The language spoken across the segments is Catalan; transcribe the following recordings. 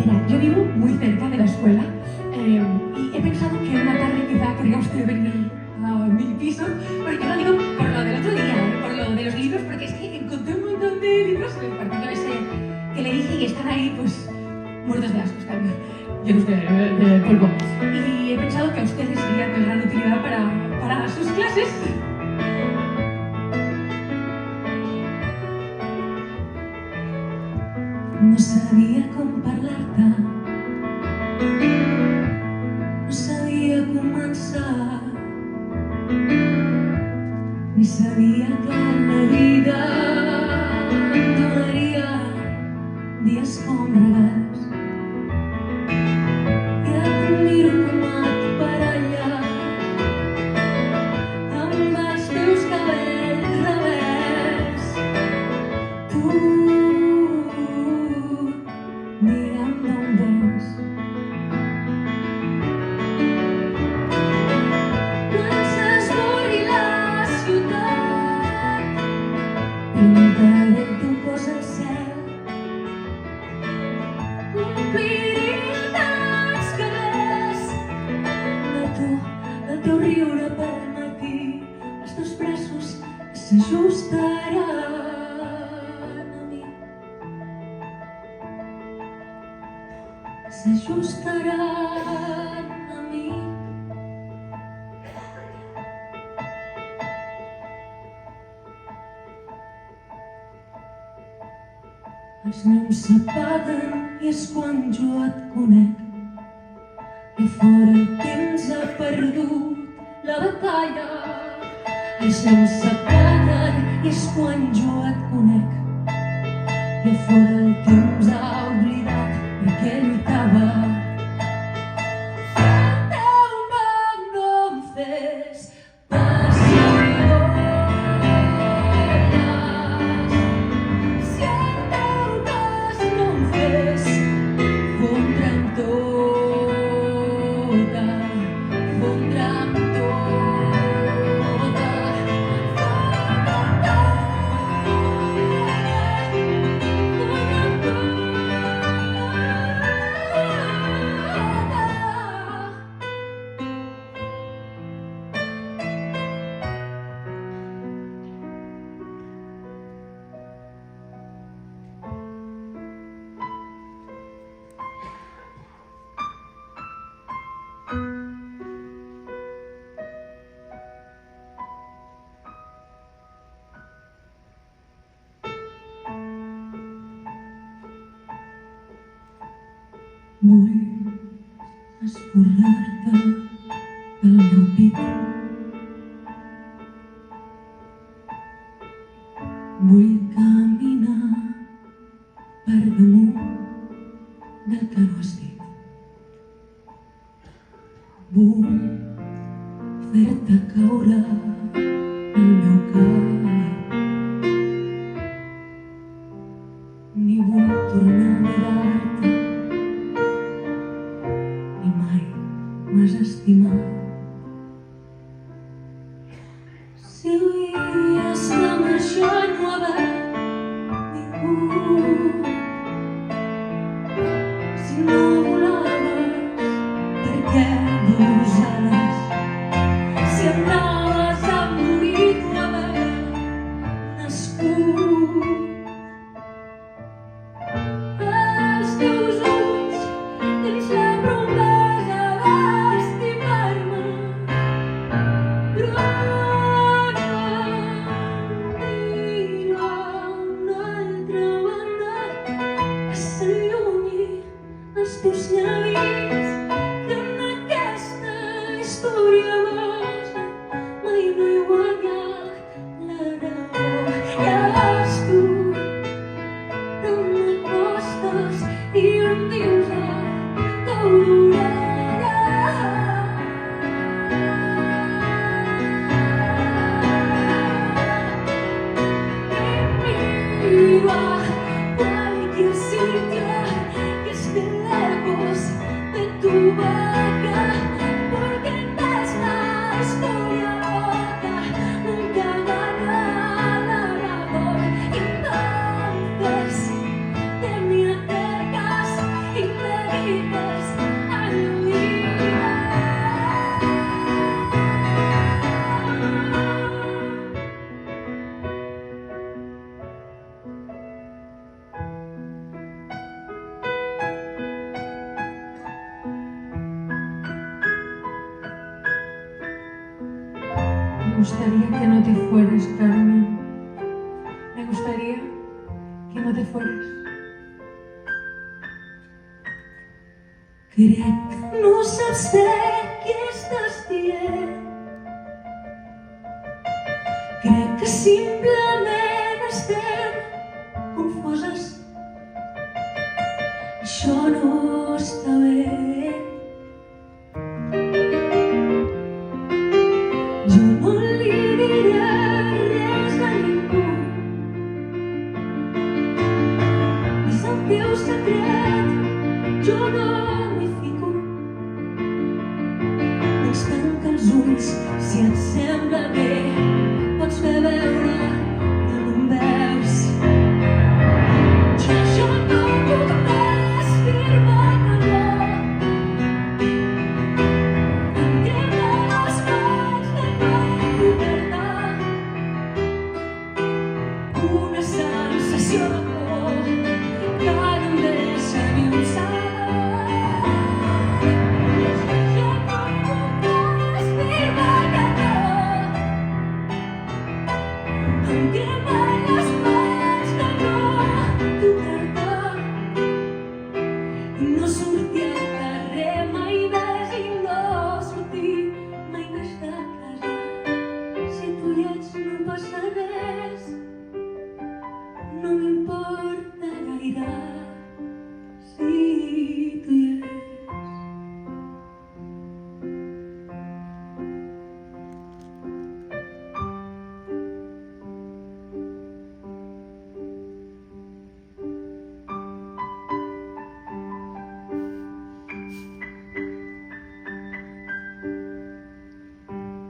Mira, yo vivo muy cerca de la escuela y he pensado que una tarde quizá querría usted venir a mi piso, pero yo lo digo por lo del otro día, por lo de los libros, porque es que encontré un montón de libros en el partido ese que le dije y están ahí, pues, muertos de asco, están llenos de polvo. Y he pensado que a ustedes sería de gran utilidad para sus clases. No sabia com parlar-te, no sabia començar, ni sabia que la vida em donaria dies com regals. I et miro com et baralles amb els teus cabells rebels. Tu mira'm d'on vens. Quan s'esborri la ciutat, pintaré el teu cos al cel. Ompliré tants carrers de tu, del teu riure pel matí. Els teus braços s'ajustaran a mi. S'ajustaran a mi. Els llums s'apaguen i és quan jo et conec. I fora el temps ha perdut la batalla. Els llums s'apaguen i és quan jo et conec. I fora el temps ha oblidat per què lluitava. El teu nom no em fes pessigolles. Si el teu cos no em fes fondre amb tota, fondre amb tota, vull esborrar-te pel meu pit. Vull caminar per damunt del que no has dit. Vull fer-te caure al meu cap. Ni vull tornar a mirar-te, ni mai m'has estimat. Si és que amb això no haver vingut, si no volaves, per què dus ales? Si anaves a morir no haver nascut. Els teus ulls tens la promesa d'estimar-me, però no em dirà una altra banda que s'allunyi els teus llavis, que en aquesta història boja mai no he guanyat la raó. I és tu, no m'acostes i em dius que l'orella. Miro a cualquier sitio que esté lejos de tu boca, porque en esta historia loca nunca gana el labrador. Entonces te me acercas y me gustaría que no te fueras, Carmen. Me gustaría que no te fueras. Crec que no saps bé què estàs dient. Crec que simplement estem confoses. Això no està bé. Jo no li diré res a ningú. És el teu secret, jo no m'hi fico. Doncs tanca els ulls si et sembla bé. Pots fer veure que no em veus. Jo no puc pas dir-me que no. Em queden les mans de no poder-te. Una sensació de por que no em deixa ni un segon. Jo no puc pas dir-me que no. Em queden les mans de no tocar-te. I no sortir al carrer mai més i no sortir mai més de casa. Si tu hi ets no passa res, no m'importa gaire si tu hi ets.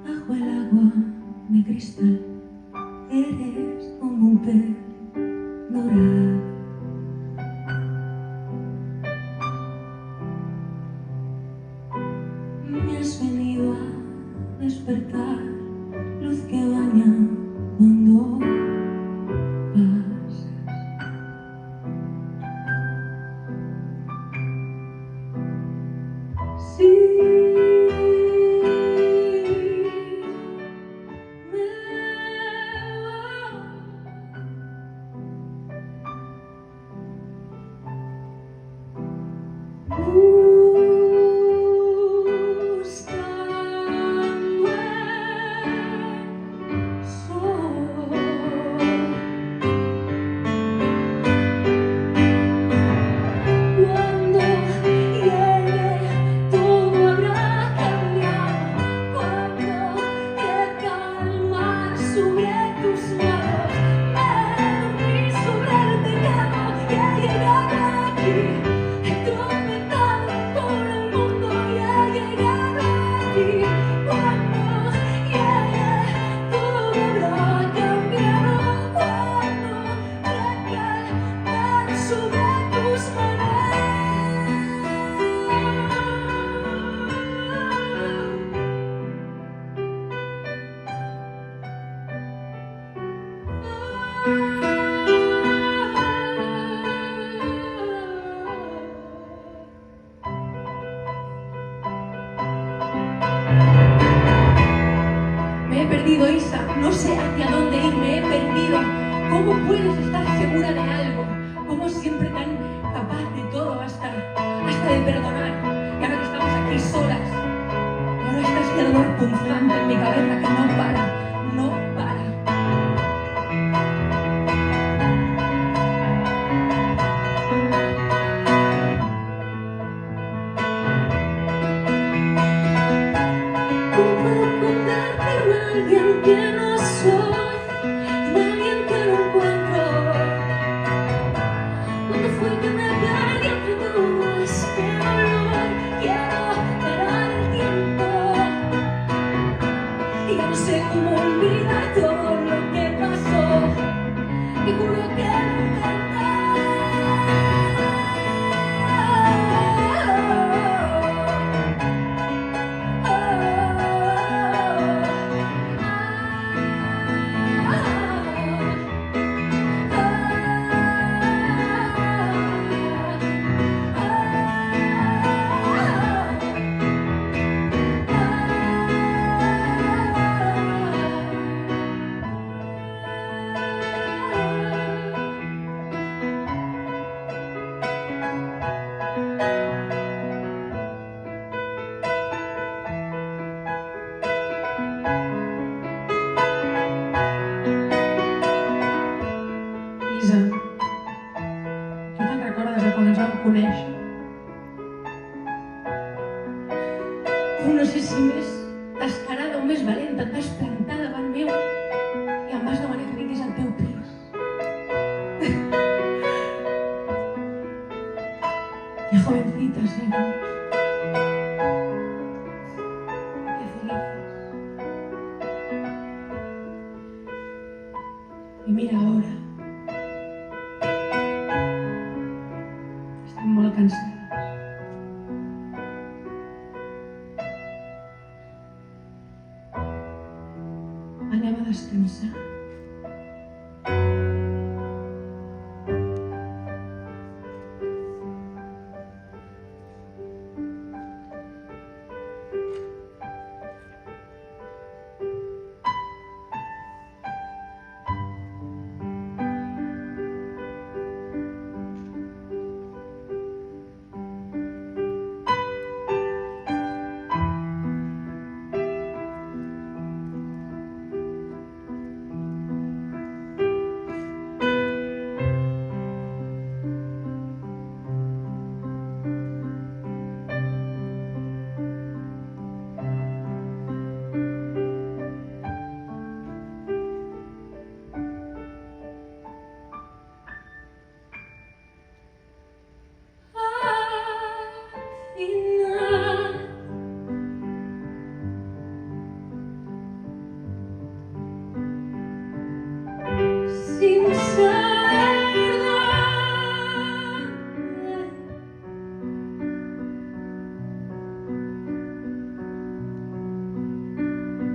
Bajo el agua, mi cristal, eres como un pez dorado. Me has venido a despertar, luz que baña cuando pasas. Sí. Buscando el sol. Cuando llegue todo habrá cambiado. Cuando te calmar sobre tus manos. Me dormí sobre el tejado y he llegado aquí. He tropezado por el mundo y he llegado aquí. Cuando llegue todo habrá cambiado. Cuando te calmar sobre tus manos. Me he perdido, Isa. No sé hacia dónde ir. Me he perdido. ¿Cómo puedes estar segura de algo? ¿Cómo siempre tan capaz de todo, hasta de perdonar? Y ahora que estamos aquí solas, ahora está este dolor punzante en mi cabeza que no para, no para. ¿Cómo puedo convertirme en alguien que no soy, en alguien que no encuentro? quan ens vam conèixer. Tu no sé si més descarada o més valenta et vas plantar davant meu i em vas demanar que vingués al teu pis. Qué jovencitas éramos. Qué felices. Y mira ahora. Estem molt cansades. Anem a descansar. Sin saber dónde,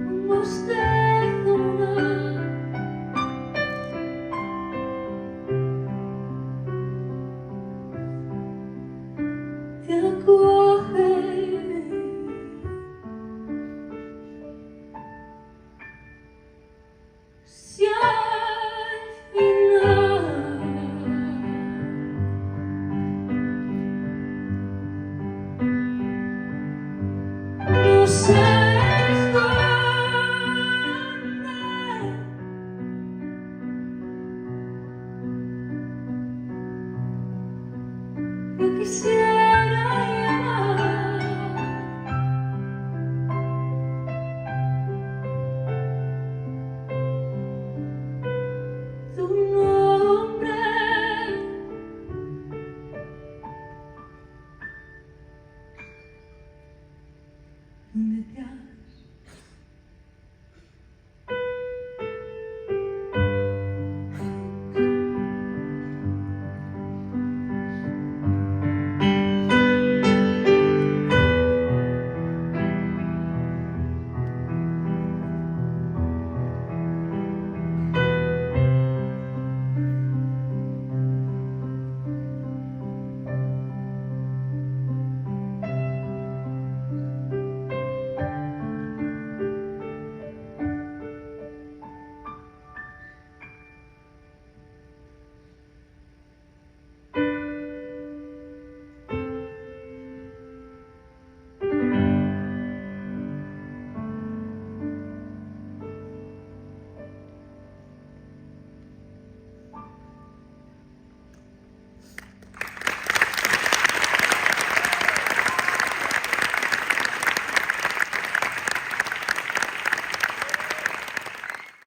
un bostezo te acoge. Si al final no sabes dónde, yo quisiera